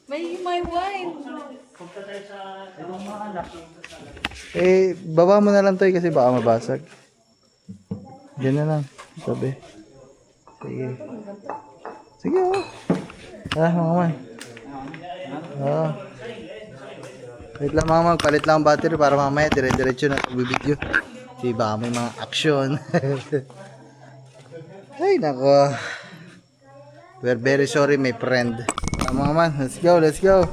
may wine. Baba mo na lang to kasi baka mabasag. Diyan na lang. Sabi. Sige. Sige oh. Mga man. Oh. Wait lang mga man. Palit lang ang battery para mamaya dire-diretso na pagbibideo. Kasi baka may mga action. Ay nako. We're very sorry my friend. Mga man. Let's go.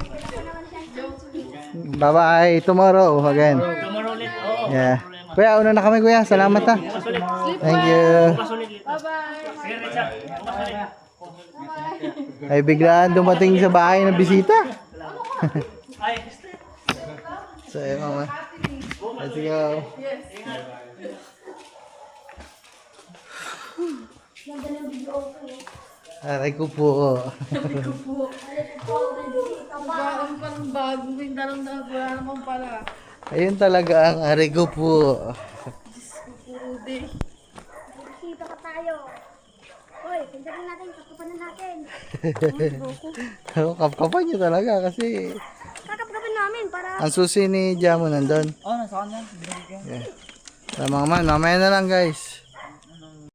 Bye-bye. Tomorrow again. Tomorrow ulit. Oo. Yeah. Kuya, una na kami kuya. Salamat ha. Thank you. Bukas ulit. Bye-bye. Sige, Richard. Bukas ulit. Ay biglaan dumating sa bahay ng bisita. Ay, So, ayun mama. Let's go. Aray ko po. Bago pa ng bago. Yung dalong-dalong wala naman pala. Ayun talaga ang aray ko po. Pudi. Kita pa tayo. Hoy, pindahan natin, kapanan natin. Kapkapan niyo talaga kasi Kakapkapan namin para ang susi ni Jamo nandun. oh, nasa kanya. Yeah. So, mga man, mamaya na lang guys.